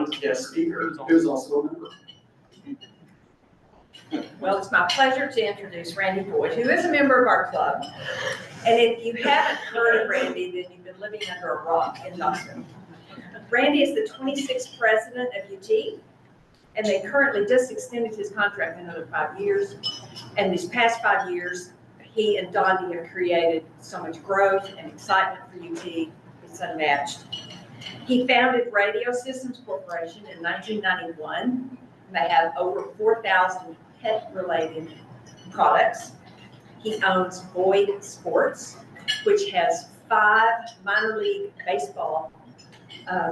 tonight's guest speaker, who's also a member. Well, it's my pleasure to introduce Randy Boyd, who is a member of our club. And if you haven't heard of Randy, then you've been living under a rock in Knoxville. Randy is the 26th president of UT, and they currently just extended his contract another 5 years. And these past 5 years, he and Dondi have created so much growth and excitement for UT. It's unmatched. He founded Radio Systems Corporation in 1991. They have over 4,000 pet-related products. He owns Boyd Sports, which has 5 minor league baseball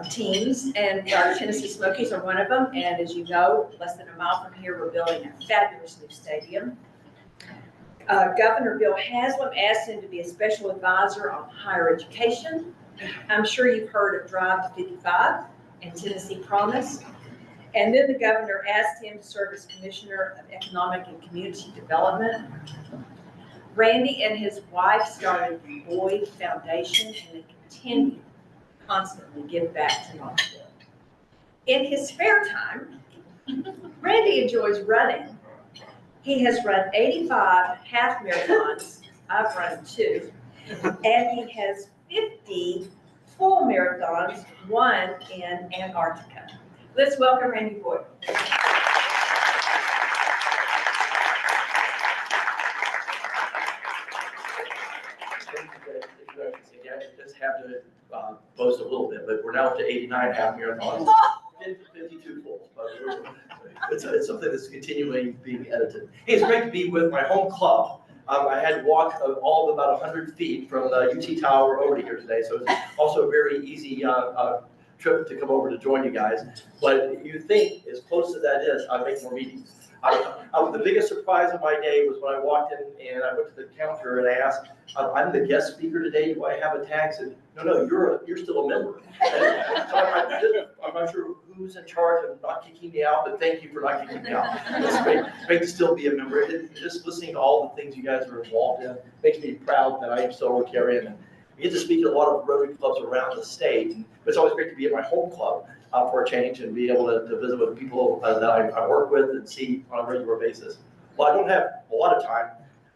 teams, and our Tennessee Smokies are one of them. And as you know, less than a mile from here, we're building a fabulous new stadium. Governor Bill Haslam asked him to be a special advisor on higher education. I'm sure you've heard of Drive to 55 and Tennessee Promise. And then the governor asked him to serve as Commissioner of Economic and Community Development. Randy and his wife started the Boyd Foundation, and they continue to constantly give back to Knoxville. In his spare time, Randy enjoys running. He has run 85 half marathons. I've run 2. And he has 50 full marathons, 1 in Antarctica. Let's welcome Randy Boyd. I just have to boast a little bit, but we're now up to 89 half marathons, 52 fulls. It's something that's continually being edited. Hey, it's great to be with my home club. I had to walk all of about 100 feet from the UT Tower over to here today, so it's also a very easy trip to come over to join you guys. But you think, as close as that is, I make more meetings. The biggest surprise of my day was when I walked in and I went to the counter and I asked, I'm the guest speaker today, do I have a tag? I said, no, you're still a member. So I'm not sure who's in charge of not kicking me out, but thank you for not kicking me out. It's great to still be a member. Just listening to all the things you guys are involved in makes me proud that I am still a Rotarian. We get to speak at a lot of Rotary clubs around the state. But it's always great to be at my home club for a change and be able to visit with people that I work with and see on a regular basis. Well, I don't have a lot of time.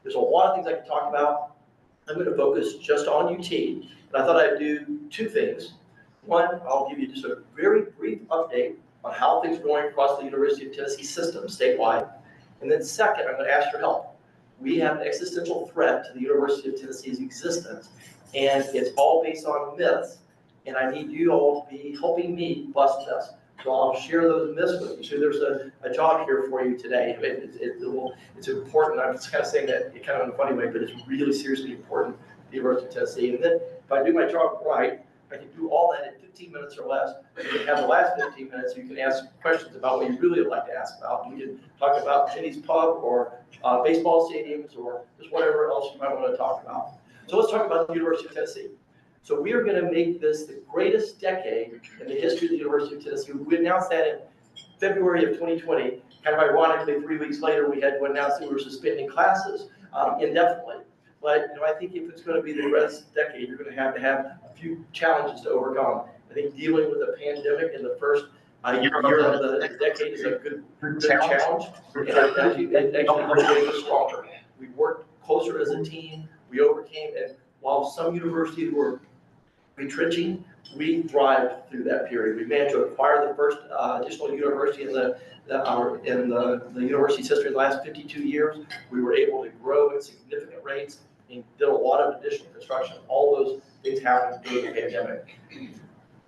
There's a lot of things I can talk about. I'm going to focus just on UT. And I thought I'd do 2 things. One, I'll give you just a very brief update on how things are going across the University of Tennessee system statewide. And then second, I'm going to ask your help. We have an existential threat to the University of Tennessee's existence, and it's all based on myths. And I need you all to be helping me bust myths. So I'll share those myths with you. So there's a job here for you today. It's important. I'm just kind of saying that kind of in a funny way, but it's really seriously important to the University of Tennessee. And then if I do my job right, I can do all that in 15 minutes or less. You can have the last 15 minutes, you can ask questions about what you really would like to ask about. We can talk about Jenny's Pub or baseball stadiums or just whatever else you might want to talk about. So let's talk about the University of Tennessee. So we are going to make this the greatest decade in the history of the University of Tennessee. We announced that in February of 2020. Kind of ironically, 3 weeks later, we had to announce that we were suspending classes indefinitely. But I think if it's going to be the greatest decade, you're going to have a few challenges to overcome. I think dealing with a pandemic in the first year of the decade is a good challenge. And it actually helps make us stronger. We worked closer as a team. We overcame, and while some universities were retrenching, we thrived through that period. We managed to acquire the first additional university in the university's history in the last 52 years. We were able to grow at significant rates and did a lot of additional construction. All those things happened during the pandemic.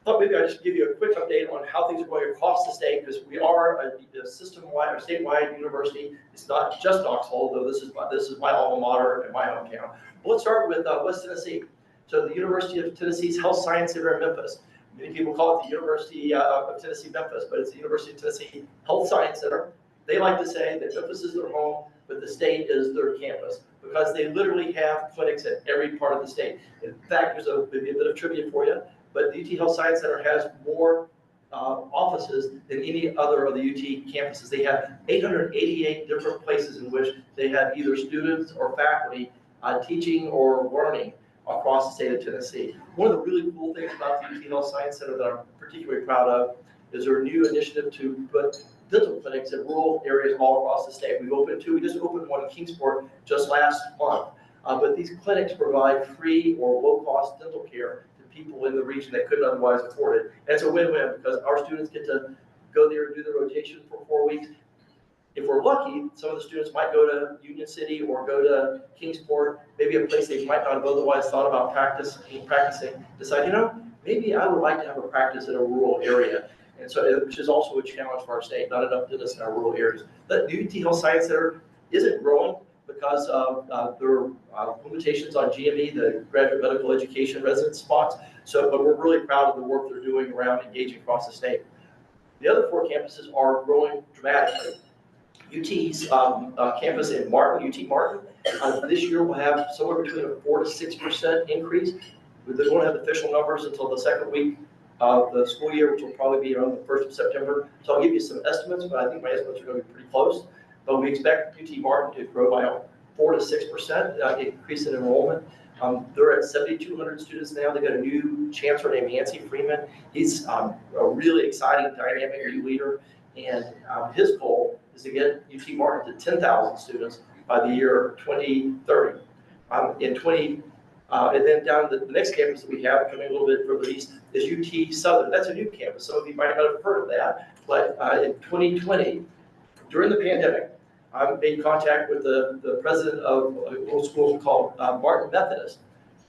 Thought maybe I'd just give you a quick update on how things are going across the state, because we are a system-wide or statewide university. It's not just Knoxville, though this is my alma mater and my hometown. But let's start with West Tennessee. So the University of Tennessee's Health Science Center in Memphis. Many people call it the University of Tennessee Memphis, but it's the University of Tennessee Health Science Center. They like to say that Memphis is their home, but the state is their campus, because they literally have clinics at every part of the state. In fact, there's maybe a bit of trivia for you, but the UT Health Science Center has more offices than any other of the UT campuses. They have 888 different places in which they have either students or faculty teaching or learning across the state of Tennessee. One of the really cool things about the UT Health Science Center that I'm particularly proud of is there a new initiative to put dental clinics in rural areas all across the state. We've opened two. We just opened one in Kingsport just last month. But these clinics provide free or low-cost dental care to people in the region that couldn't otherwise afford it. And it's a win-win because our students get to go there and do the rotation for 4 weeks. If we're lucky, some of the students might go to Union City or go to Kingsport, maybe a place they might not have otherwise thought about practicing, decide, you know, maybe I would like to have a practice in a rural area. And so, which is also a challenge for our state, not enough dentists in our rural areas. The UT Health Science Center isn't growing because of their limitations on GME, the graduate medical education residence spots. So, but we're really proud of the work they're doing around engaging across the state. The other 4 campuses are growing dramatically. UT's campus in Martin, UT Martin, this year will have somewhere between a 4 to 6% increase. They won't have official numbers until the second week of the school year, which will probably be around the 1st of September. So I'll give you some estimates, but I think my estimates are going to be pretty close. But we expect UT Martin to grow by 4 to 6% increase in enrollment. They're at 7,200 students now. They've got a new chancellor named Yancey Freeman. He's a really exciting, dynamic new leader. And his goal is to get UT Martin to 10,000 students by the year 2030. And then down the next campus that we have, coming a little bit further east, is UT Southern. That's a new campus. Some of you might not have heard of that. But in 2020, during the pandemic, I made contact with the president of a little school called Martin Methodist,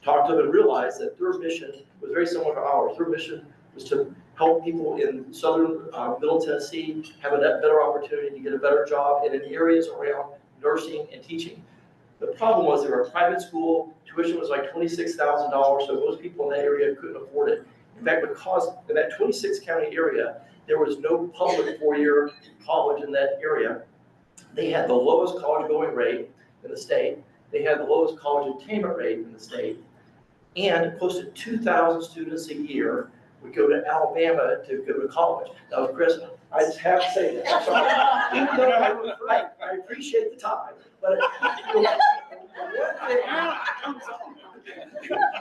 talked to them and realized that their mission was very similar to ours. Their mission was to help people in southern Middle Tennessee have a better opportunity to get a better job and in areas around nursing and teaching. The problem was they were a private school, tuition was like $26,000, so most people in that area couldn't afford it. In fact, because in that 26 county area, there was no public 4-year college in that area. They had the lowest college going rate in the state. They had the lowest college attainment rate in the state. And close to 2,000 students a year would go to Alabama to go to college. Now, Chris, I just have to say that. I'm sorry. Even though I was right, I appreciate the time. But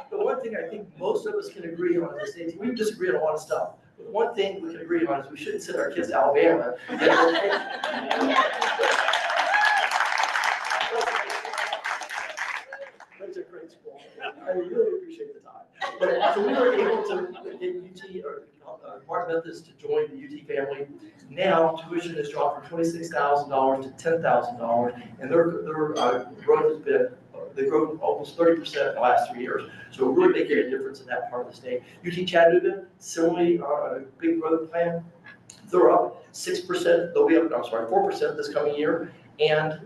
the one thing I think most of us can agree on in the state, we disagree on a lot of stuff. But one thing we can agree on is we shouldn't send our kids to Alabama. That's a great school. I really appreciate the time. But so we were able to get UT or Martin Methodist to join the UT family. Now tuition has dropped from $26,000 to $10,000, and their growth has been they've grown almost 30% in the last 3 years. So we're really making a difference in that part of the state. UT Chattanooga, similarly, a big growth plan. They're up 6%. They'll be up, 4% this coming year. And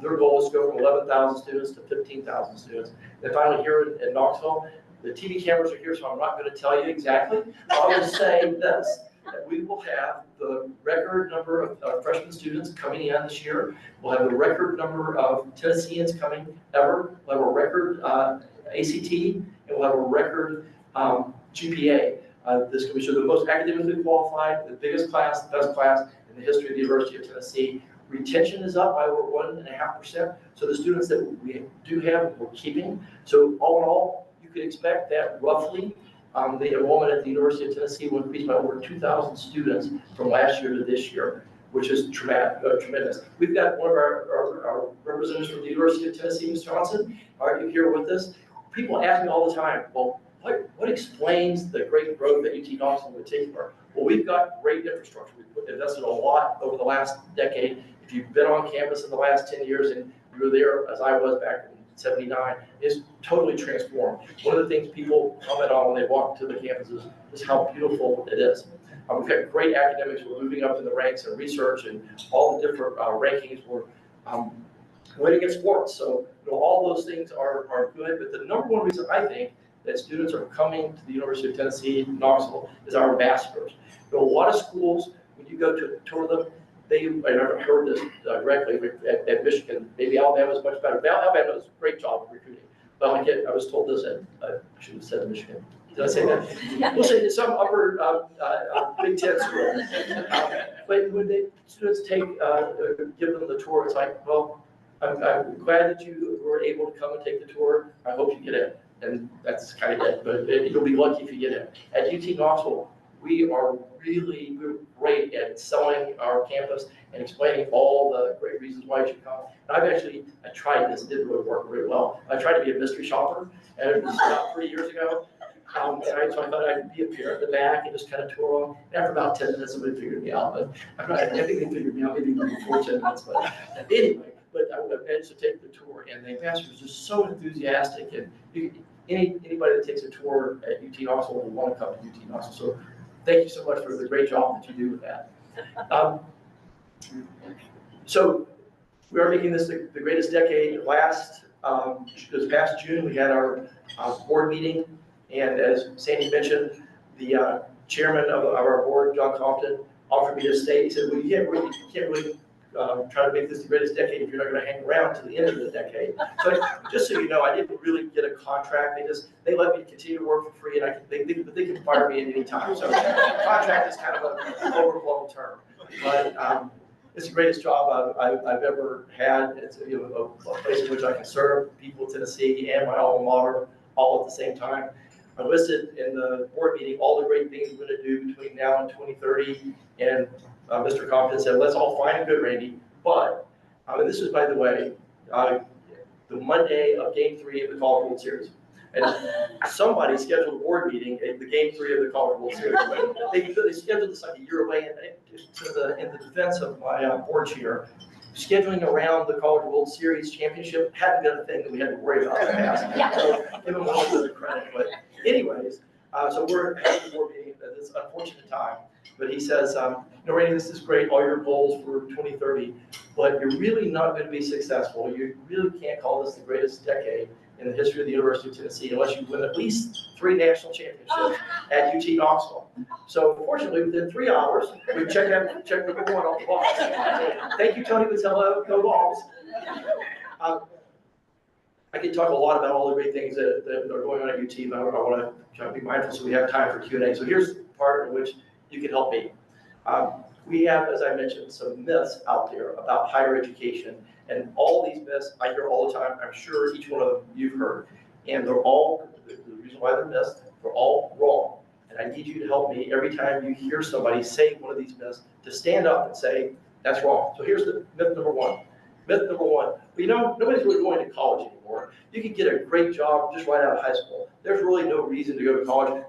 their goal is to go from 11,000 students to 15,000 students. And finally, here in Knoxville, the TV cameras are here, so I'm not going to tell you exactly. I'll just say this, that we will have the record number of freshman students coming in this year. We'll have the record number of Tennesseans coming ever. We'll have a record ACT, and we'll have a record GPA. This will be the most academically qualified, the biggest class, the best class in the history of the University of Tennessee. Retention is up by over 1.5%. So the students that we do have, we're keeping. So all in all, you could expect that roughly the enrollment at the University of Tennessee will increase by over 2,000 students from last year to this year, which is tremendous. We've got one of our representatives from the University of Tennessee, Ms. Johnson, are you here with us? People ask me all the time, well, what explains the great growth that UT Knoxville would take for? Well, we've got great infrastructure. We've invested a lot over the last decade. If you've been on campus in the last 10 years and you were there as I was back in '79, it's totally transformed. One of the things people comment on when they walk to the campuses is how beautiful it is. We've got great academics. We're moving up in the ranks in research and all the different rankings. We're winning in sports. So all those things are good. But the number one reason I think that students are coming to the University of Tennessee, Knoxville, is our ambassadors. A lot of schools, when you go to tour them, I never heard this directly at Michigan. Maybe Alabama is much better. Alabama does a great job of recruiting. But I was told this I should have said Michigan. Did I say that? We'll say some upper Big Ten school. But when the students give them the tour, it's like, well, I'm glad that you were able to come and take the tour. I hope you get in. And that's kind of it. But you'll be lucky if you get in. At UT Knoxville, we're great at selling our campus and explaining all the great reasons why you should come. And I tried this, it didn't really work very well. I tried to be a mystery shopper, and it was about 3 years ago. So I thought I'd be up here at the back and just kind of tour on. After about 10 minutes, somebody figured me out, but I think they figured me out maybe before 10 minutes, but anyway. But I managed to take the tour, and the ambassador was just so enthusiastic, and anybody that takes a tour at UT Knoxville will want to come to UT Knoxville. So thank you so much for the great job that you do with that. So we are making this the greatest decade. This past June, we had our board meeting, and as Sandy mentioned, the chairman of our board, John Compton, offered me to stay. He said, well, you can't really try to make this the greatest decade if you're not going to hang around to the end of the decade. So just so you know, I didn't really get a contract. They let me continue to work for free, and they can fire me at any time. So contract is kind of an overblown term, but it's the greatest job I've ever had. It's a place in which I can serve people in Tennessee and my alma mater all at the same time. I listed in the board meeting all the great things we're going to do between now and 2030, and Mr. Compton said, let's all fine and good, Randy, but, and this is, by the way, the Monday of Game 3 of the College World Series. And somebody scheduled a board meeting at the Game 3 of the College World Series. They scheduled this like a year away, and in the defense of my board chair, scheduling around the College World Series championship hadn't been a thing that we had to worry about in the past. So give them a little bit of credit. But anyways, so we're having a board meeting at this unfortunate time. But he says, Randy, this is great, all your goals for 2030, but you're really not going to be successful. You really can't call this the greatest decade in the history of the University of Tennessee unless you win at least 3 national championships at UT Knoxville. So fortunately, within 3 hours, we checked number 1 off the box. Thank you, Tony Vitello, go Vols. I could talk a lot about all the great things that are going on at UT, but I want to try to be mindful so we have time for Q&A. So here's the part in which you can help me. We have, as I mentioned, some myths out there about higher education, and all these myths I hear all the time. I'm sure each one of them you've heard, and they're all, the reason why they're myths, they're all wrong. And I need you to help me every time you hear somebody say one of these myths to stand up and say, that's wrong. So here's the myth number 1. Myth number 1, nobody's really going to college anymore. You can get a great job just right out of high school. There's really no reason to go to college.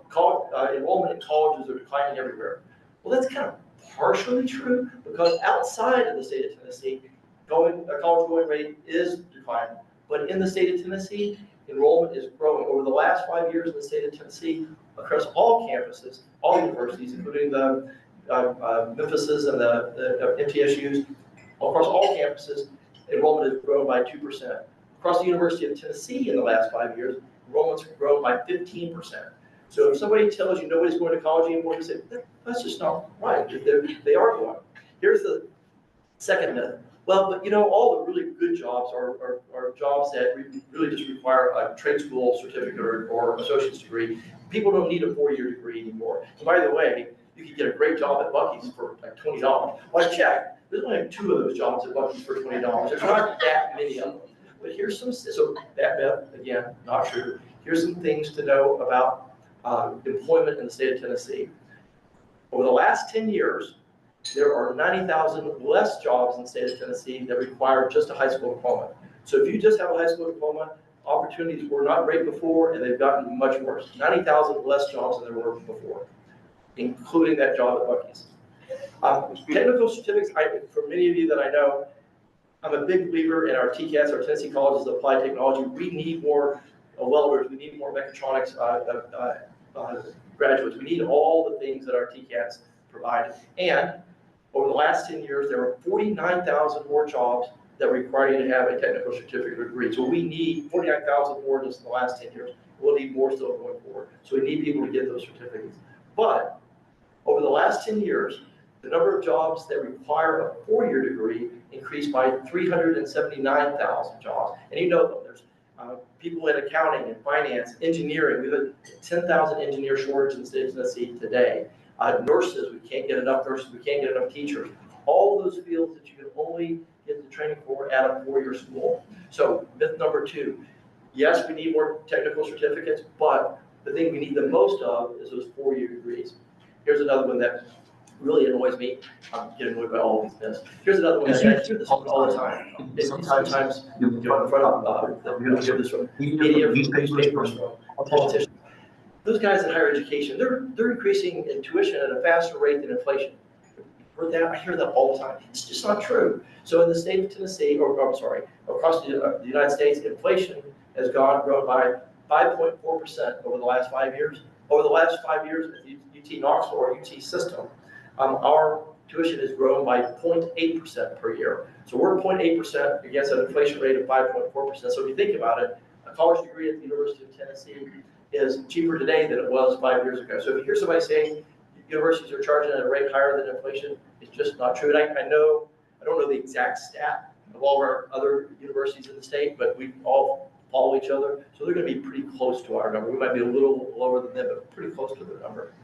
Enrollment in colleges are declining everywhere. Well, that's kind of partially true, because outside of the state of Tennessee, college going rate is declining. But in the state of Tennessee, enrollment is growing. Over the last 5 years in the state of Tennessee, across all campuses, all universities, including the Memphises and the MTSUs, across all campuses, enrollment has grown by 2%. Across the University of Tennessee in the last 5 years, enrollment's grown by 15%. So if somebody tells you nobody's going to college anymore, you say, that's just not right. They are going. Here's the second myth. Well, but all the really good jobs are jobs that really just require a trade school certificate or associate's degree. People don't need a 4-year degree anymore. And by the way, you can get a great job at Buc-ee's for like $20. Well, I checked. There's only 2 of those jobs at Buc-ee's for $20. There's not that many of them. But here's so that myth, again, not true. Here's some things to know about employment in the state of Tennessee. Over the last 10 years, there are 90,000 less jobs in the state of Tennessee that require just a high school diploma. So if you just have a high school diploma, opportunities were not great before, and they've gotten much worse. 90,000 less jobs than there were before, including that job at Buc-ee's. Technical certificates, for many of you that I know, I'm a big believer in our TCATs, our Tennessee Colleges of Applied Technology. We need more welders, we need more mechatronics graduates. We need all the things that our TCATs provide. And over the last 10 years, there are 49,000 more jobs that require you to have a technical certificate or degree. So we need 49,000 more just in the last 10 years. We'll need more still going forward. So we need people to get those certificates. But over the last 10 years, the number of jobs that require a 4-year degree increased by 379,000 jobs. And you know them. There's people in accounting and finance, engineering. We have a 10,000 engineer shortage in the state of Tennessee today. Nurses, we can't get enough nurses, we can't get enough teachers. All those fields that you can only get the training for at a 4-year school. So myth number 2, yes, we need more technical certificates, but the thing we need the most of is those 4-year degrees. Here's another one that really annoys me. I'm getting annoyed by all of these myths. Here's another one that I hear this one all the time. And sometimes, in front of, I hear this from media, from newspapers, from politicians. Those guys in higher education, they're increasing in tuition at a faster rate than inflation. Heard that? I hear that all the time. It's just not true. So in the state of Tennessee, across the United States, inflation has grown by 5.4% over the last 5 years. Over the last 5 years at the UT Knoxville or UT system, our tuition has grown by 0.8% per year. So we're 0.8% against an inflation rate of 5.4%. So if you think about it, a college degree at the University of Tennessee is cheaper today than it was 5 years ago. So if you hear somebody saying universities are charging at a rate higher than inflation, it's just not true. And I don't know the exact stat of all of our other universities in the state, but we all follow each other. So they're going to be pretty close to our number. We might be a little lower than them, but pretty close to the number.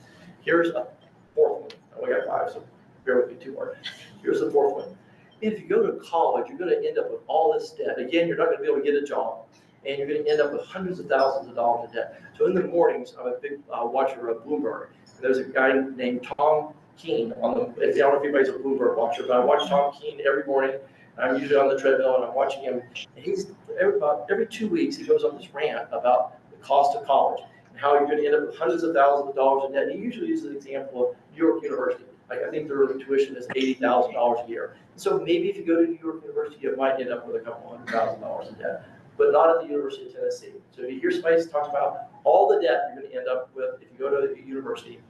Here's a fourth one. Oh, we got 5, so bear with me 2 more. Here's the fourth one. If you go to college, you're going to end up with all this debt. Again, you're not going to be able to get a job, and you're going to end up with hundreds of thousands of dollars in debt. So in the mornings, I'm a big watcher of Bloomberg. And there's a guy named Tom Keene on the, I don't know if anybody's a Bloomberg watcher, but I watch Tom Keene every morning. I'm usually on the treadmill and I'm watching him. And he's every 2 weeks, he goes on this rant about the cost of college and how you're going to end up with hundreds of thousands of dollars in debt. And he usually uses the example of New York University. Like I think their tuition is $80,000 a year. So maybe if you go to New York University, you might end up with a couple $100,000 in debt, but not at the University of Tennessee. So if you hear somebody talk about all the debt you're going to end up with if you go to the university,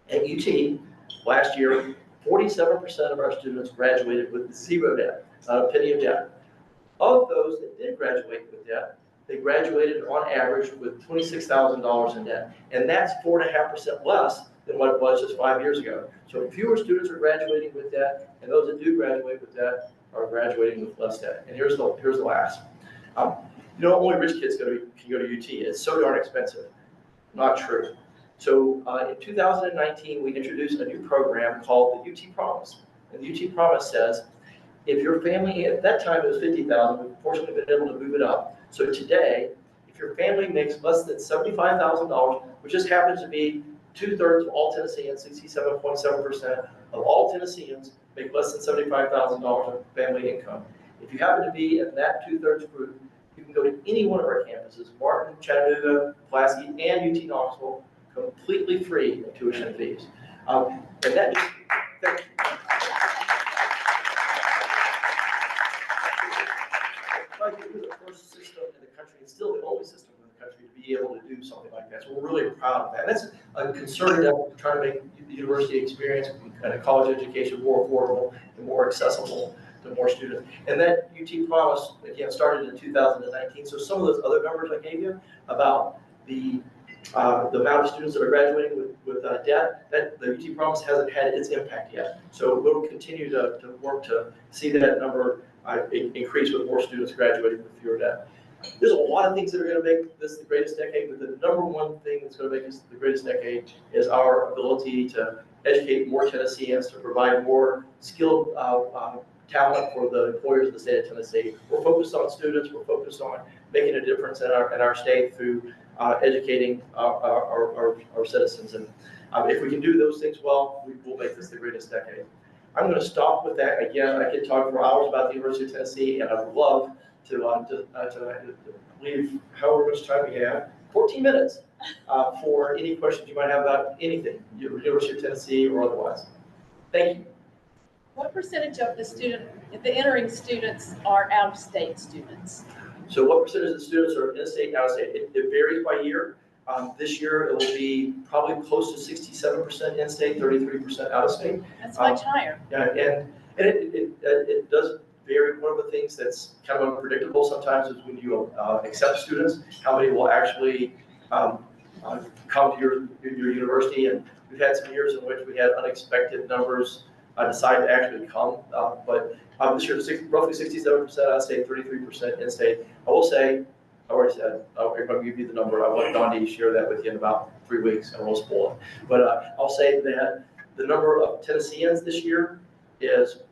at UT last year, 47% of our students graduated with zero debt, not a penny of debt. Of those that did graduate with debt, they graduated on average with $26,000 in debt. And that's 4.5% less than what it was just 5 years ago. So fewer students are graduating with debt, and those that do graduate with debt are graduating with less debt. And here's the last. Only rich kids can go to UT. It's so darn expensive. Not true. So in 2019, we introduced a new program called the UT Promise. And the UT Promise says, if your family, at that time it was $50,000, we've fortunately been able to move it up. So today, if your family makes less than $75,000, which just happens to be 2/3 of all Tennesseans, 67.7% of all Tennesseans make less than $75,000 of family income. If you happen to be in that 2/3 group, you can go to any one of our campuses, Martin, Chattanooga, Pulaski, and UT Knoxville, completely free of tuition fees. And that is, thank you. We're the first system in the country, and still the only system in the country to be able to do something like that. So we're really proud of that. That's a concerted effort trying to make the university experience and a college education more affordable and more accessible to more students. And that UT Promise, again, started in 2019. So some of those other numbers I gave you about the amount of students that are graduating with debt, that the UT Promise hasn't had its impact yet. So we'll continue to work to see that number increase with more students graduating with fewer debt. There's a lot of things that are going to make this the greatest decade, but the number one thing that's going to make this the greatest decade is our ability to educate more Tennesseans, to provide more skilled talent for the employers of the state of Tennessee. We're focused on students. We're focused on making a difference in our state through educating our citizens. And if we can do those things well, we will make this the greatest decade. I'm going to stop with that. Again, I could talk for hours about the University of Tennessee, and I would love to leave however much time we have, 14 minutes, for any questions you might have about anything, University of Tennessee or otherwise. Thank you. What percentage of the entering students are out-of-state students? So what percentage of the students are in-state and out-of-state? It varies by year. This year, it will be probably close to 67% in-state, 33% out-of-state. That's much higher. Yeah, and it does vary. One of the things that's kind of unpredictable sometimes is when you accept students, how many will actually come to your university. And we've had some years in which we had unexpected numbers decide to actually come. But this year, roughly 67% out-of-state, 33% in-state. I will say, I already said, I'm going to give you the number. I want Dondi to share that with you in about 3 weeks, and we'll spoil it. But I'll say that the number of Tennesseans this year is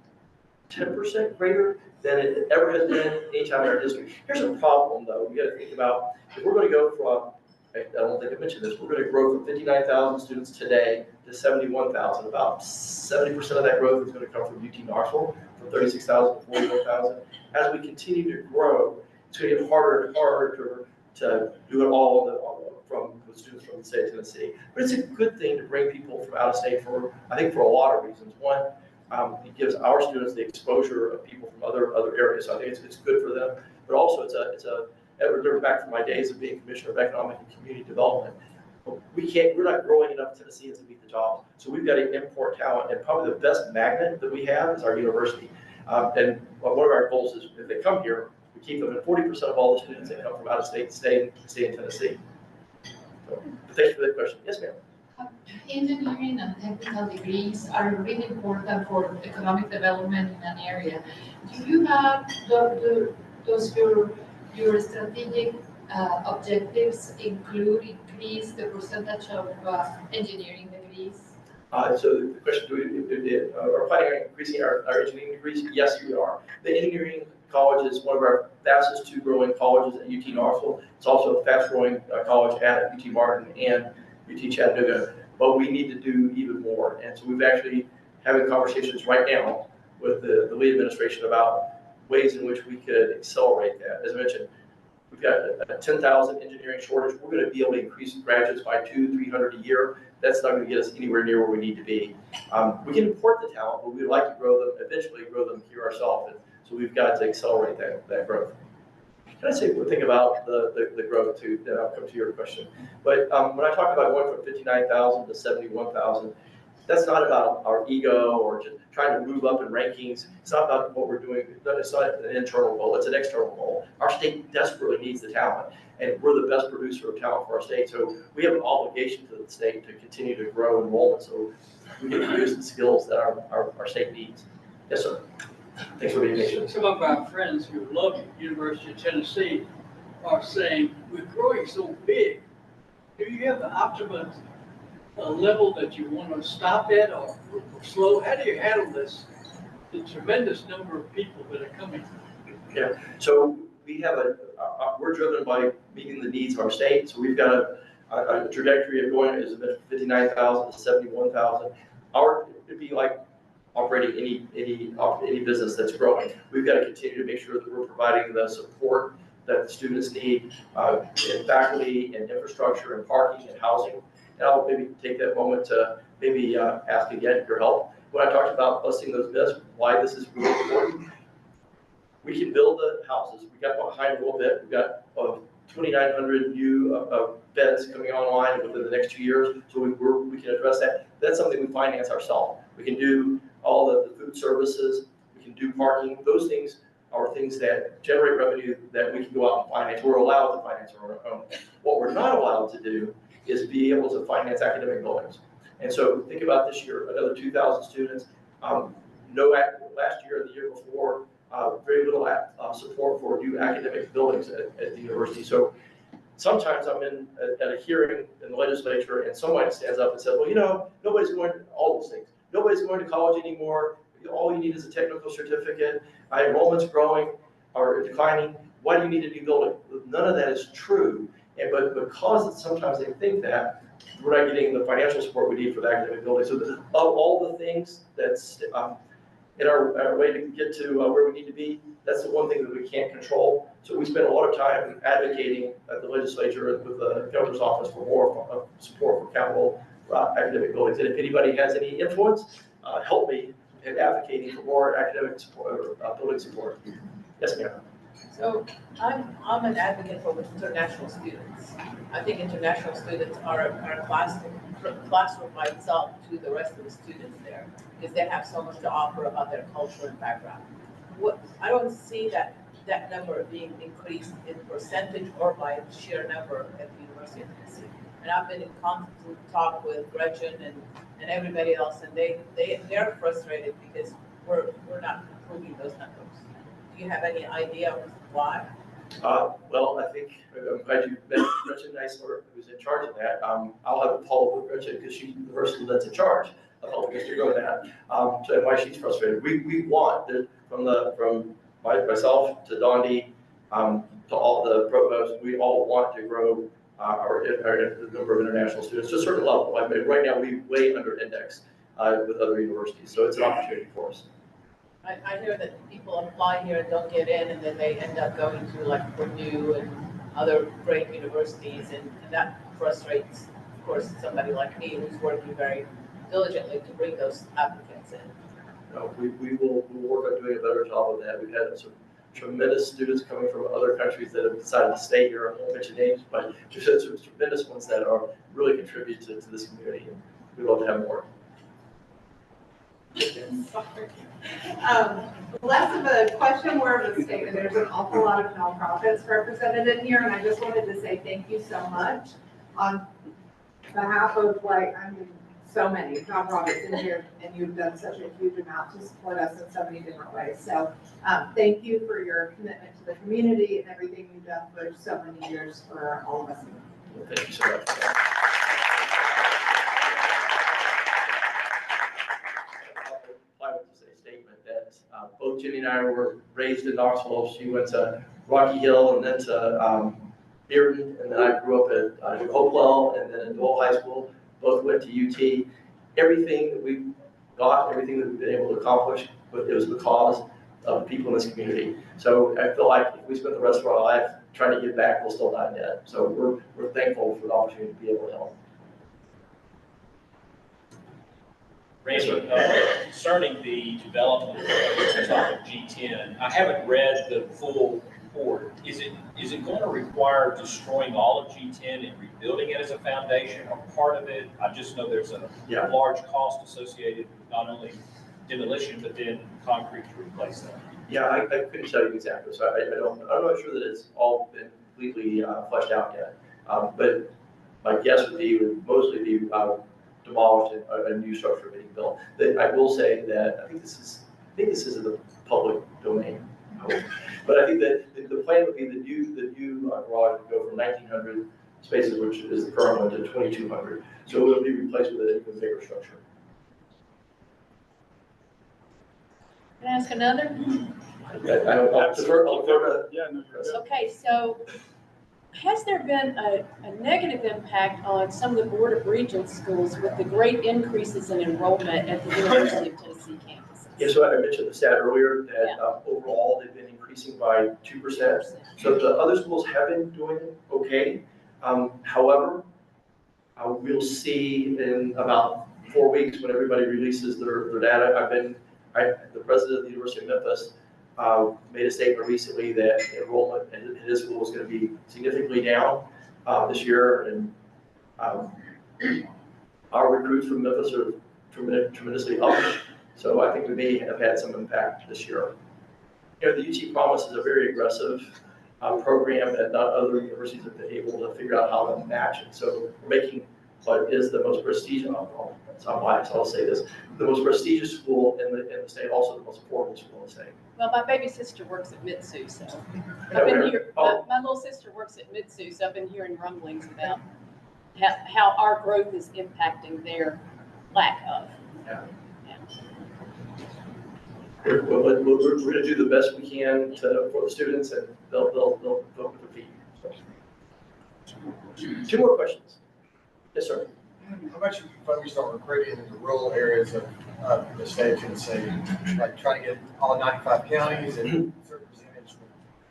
10% greater than it ever has been any time in our history. Here's a problem, though. We got to think about if we're going to go from I don't think I mentioned this, we're going to grow from 59,000 students today to 71,000. About 70% of that growth is going to come from UT Knoxville, from 36,000 to 41,000. As we continue to grow, it's going to get harder and harder to do it all from the students from the state of Tennessee. But it's a good thing to bring people from out of state I think for a lot of reasons. One, it gives our students the exposure of people from other areas. So I think it's good for them. But also we're back from my days of being Commissioner of Economic and Community Development. We're not growing enough Tennesseans to meet the jobs. So we've got to import talent, and probably the best magnet that we have is our university. And one of our goals is if they come here, we keep them, and 40% of all the students that come from out of state stay in Tennessee. So thanks for that question. Yes, ma'am. Engineering and technical degrees are really important for economic development in an area. Do you have those your strategic objectives increase the percentage of engineering degrees? So the question, are planning on increasing our engineering degrees? Yes, we are. The engineering college is one of our fastest two growing colleges at UT Knoxville. It's also a fast growing college at UT Martin and UT Chattanooga, but we need to do even more. And so we've actually having conversations right now with the Lee administration about ways in which we could accelerate that. As I mentioned, we've got a 10,000 engineering shortage. We're going to be able to increase graduates by 200-300 a year. That's not going to get us anywhere near where we need to be. We can import the talent, but we'd like to eventually grow them here ourselves. And so we've got to accelerate that growth. Can I say one thing about the growth too, then I'll come to your question. But when I talk about going from 59,000 to 71,000, that's not about our ego or just trying to move up in rankings. It's not about what we're doing. It's not an internal goal, it's an external goal. Our state desperately needs the talent, and we're the best producer of talent for our state. So we have an obligation to the state to continue to grow enrollment so we can produce the skills that our state needs. Yes, sir. Thanks for being patient. Some of our friends who love University of Tennessee are saying, we're growing so big. Do you have the optimum level that you want to stop at or slow? How do you handle this? The tremendous number of people that are coming. Yeah, so we have we're driven by meeting the needs of our state. So we've got a trajectory of going is 59,000 to 71,000. It'd be like operating any business that's growing. We've got to continue to make sure that we're providing the support that the students need in faculty and infrastructure and parking and housing. And I'll maybe take that moment to maybe ask again for your help. When I talked about busting those myths, why this is really important, we can build the houses. We got behind a little bit. We've got 2,900 new beds coming online within the next 2 years, so we can address that. That's something we finance ourselves. We can do all the food services. We can do parking. Those things are things that generate revenue that we can go out and finance. We're allowed to finance on our own. What we're not allowed to do is be able to finance academic buildings. And so think about this year, another 2,000 students. Last year and the year before, very little support for new academic buildings at the university. So sometimes I'm at a hearing in the legislature and someone stands up and says, well, nobody's going to all those things. Nobody's going to college anymore. All you need is a technical certificate. Enrollment's growing or declining. Why do you need a new building? None of that is true. But because sometimes they think that, we're not getting the financial support we need for the academic building. So of all the things that's in our way to get to where we need to be, that's the one thing that we can't control. So we spend a lot of time advocating at the legislature and with the governor's office for more support for capital academic buildings. And if anybody has any influence, help me in advocating for more academic support, building support. Yes, ma'am. So I'm an advocate for international students. I think international students are a classroom by itself to the rest of the students there because they have so much to offer about their culture and background. I don't see that number being increased in percentage or by sheer number at the University of Tennessee. And I've been in constant talk with Gretchen and everybody else, and they're frustrated because we're not improving those numbers. Do you have any idea why? Well, I think I'm glad you met Gretchen Neisler, who's in charge of that. I'll have a follow with Gretchen because she's the person that's in charge of helping us to grow that. So why she's frustrated. We want from myself to Dondi to all the provosts, we all want to grow the number of international students to a certain level. I mean, right now, we way under index with other universities, so it's an opportunity for us. I hear that people apply here and don't get in, and then they end up going to like Purdue and other great universities, and that frustrates, of course, somebody like me who's working very diligently to bring those applicants in. No, we'll work on doing a better job of that. We've had some tremendous students coming from other countries that have decided to stay here. I won't mention names, but just some tremendous ones that are really contribute to this community. And we'd love to have more. Less of a question, more of a statement. There's an awful lot of nonprofits represented in here, and I just wanted to say thank you so much on behalf of so many nonprofits in here, and you've done such a huge amount to support us in so many different ways. So thank you for your commitment to the community and everything you've done for so many years for all of us. Well, thank you so much. I would just say a statement that both Jenny and I were raised in Knoxville. She went to Rocky Hill and then to Bearden, and then I grew up at Hopewell and then at Dole High School. Both went to UT. Everything that we got, everything that we've been able to accomplish, it was because of people in this community. So I feel like if we spend the rest of our life trying to give back, we'll still die dead. So we're thankful for the opportunity to be able to help. Randy, concerning the development of the topic G10, I haven't read the full report. Is it going to require destroying all of G10 and rebuilding it as a foundation or part of it? I just know there's a large cost associated with not only demolition, but then concrete to replace that. Yeah, I couldn't tell you exactly. So I'm not sure that it's all been completely fleshed out yet. But my guess would be it would mostly be demolished and a new structure being built. I will say that I think this is in the public domain. But I think that the plan would be the new garage would go from 1,900 spaces, which is the current one, to 2,200. So it will be replaced with an even bigger structure. Can I ask another? I'll defer to Chris. Okay, so has there been a negative impact on some of the Board of Regents schools with the great increases in enrollment at the University of Tennessee campuses? Yeah, so I mentioned the stat earlier that overall they've been increasing by 2%. So the other schools have been doing okay. However, we'll see in about 4 weeks when everybody releases their data. The president of the University of Memphis made a statement recently that enrollment in his school is going to be significantly down this year, and our recruits from Memphis are tremendously up. So I think we may have had some impact this year. You know, the UT Promise is a very aggressive program that not other universities have been able to figure out how to match it. So we're making what is the most prestigious, I'm biased, I'll say this, the most prestigious school in the state, also the most affordable school in the state. Well, my baby sister works at Mitsu, so Yeah, I've been where? here, Oh. my little sister works at Mitsu, so I've been hearing rumblings about how our growth is impacting their lack of. We're going to do the best we can for the students, and they'll vote with their feet. So. 2 more questions. Yes, sir. How much have you focused on recruiting in the rural areas of the state of Tennessee? Like trying to get all 95 counties and a certain percentage from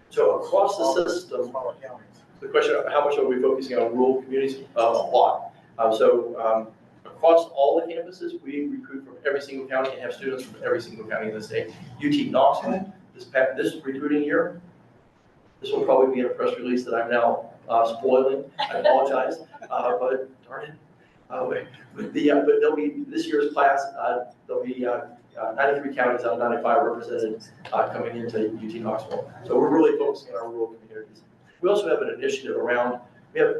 So across the system, smaller counties? the question of how much are we focusing on rural communities? A lot. Across all the campuses, we recruit from every single county and have students from every single county in the state. UT Knoxville, this recruiting year, this will probably be in a press release that I'm now spoiling. I apologize, but darn it. But there'll be this year's class. There'll be 93 counties out of 95 represented coming into UT Knoxville. So we're really focusing on our rural communities. We also have an initiative around. We have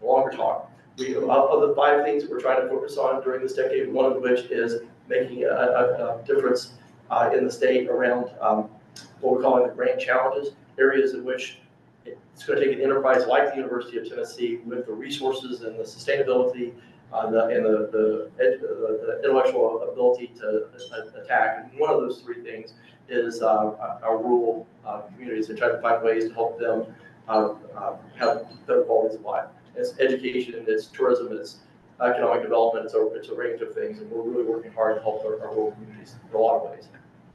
a longer talk. Of the 5 things we're trying to focus on during this decade, one of which is making a difference in the state around what we're calling the grand challenges, areas in which it's going to take an enterprise like the University of Tennessee with the resources and the sustainability and the intellectual ability to attack. And one of those 3 things is our rural communities, and try to find ways to help them have better qualities of life. It's education, it's tourism, it's economic development, it's a range of things, and we're really working hard to help our rural communities in a lot of ways.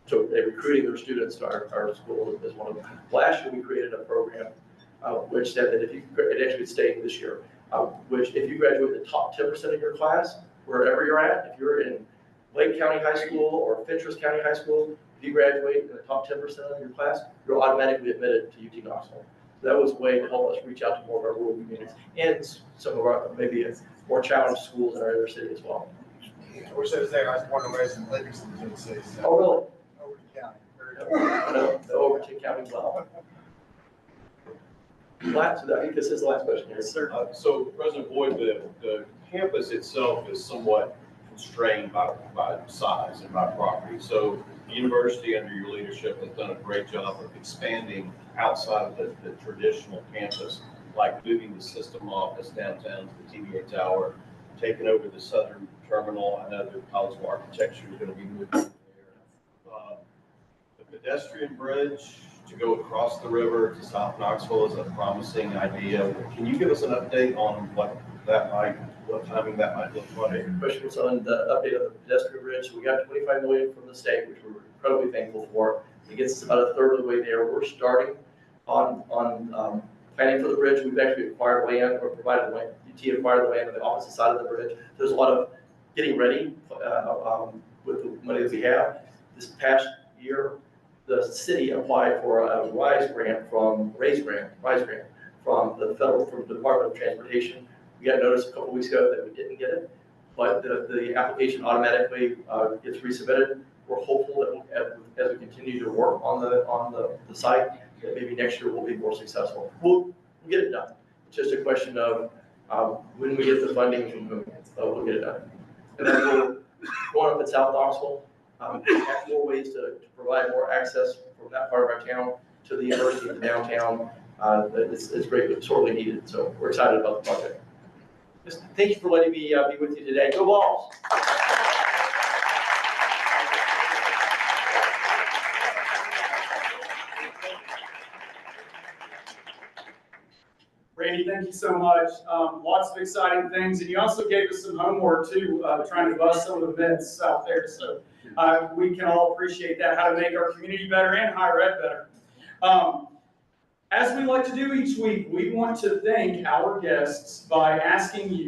So recruiting their students to our school is one of them. Last year, we created a program which said that if you, it actually stayed this year, which if you graduate the top 10% of your class, wherever you're at, if you're in Lake County High School or Fentress County High School, if you graduate in the top 10% of your class, you're automatically admitted to UT Knoxville. So that was a way to help us reach out to more of our rural communities and some of our maybe more challenged schools in our inner city as well. I wish I was there, I was born and raised in Livingston, Tennessee, so. Oh, really? Overton County. The Overton County well. Last, I think this is the last question here. Yes, sir. So President Boyd, the campus itself is somewhat constrained by size and by property. So the university under your leadership has done a great job of expanding outside of the traditional campus, like moving the system office downtown to the TVA Tower, taking over the southern terminal. I know the College of Architecture is going to be moving there. The pedestrian bridge to go across the river to South Knoxville is a promising idea. Can you give us an update on what timing that might look like? The question was on the update of the pedestrian bridge. So we got $25 million from the state, which we're incredibly thankful for. It gets us about a third of the way there. We're starting on planning for the bridge. We've actually acquired land or provided land. UT acquired the land on the opposite side of the bridge. There's a lot of getting ready with the money that we have. This past year, the city applied for a RISE grant from the Department of Transportation. We got notice a couple weeks ago that we didn't get it, but the application automatically gets resubmitted. We're hopeful that as we continue to work on the site, that maybe next year we'll be more successful. We'll get it done. It's just a question of when we get the funding from whom, we'll get it done. And then we're going up in South Knoxville. Have more ways to provide more access from that part of our town to the university and downtown. It's great, it's sorely needed. So we're excited about the project. Just thank you for letting me be with you today. Go Vols! Randy, thank you so much. Lots of exciting things, and you also gave us some homework too, trying to bust some of the myths out there. So we can all appreciate that, how to make our community better and higher ed better. As we like to do each week, we want to thank our guests by asking you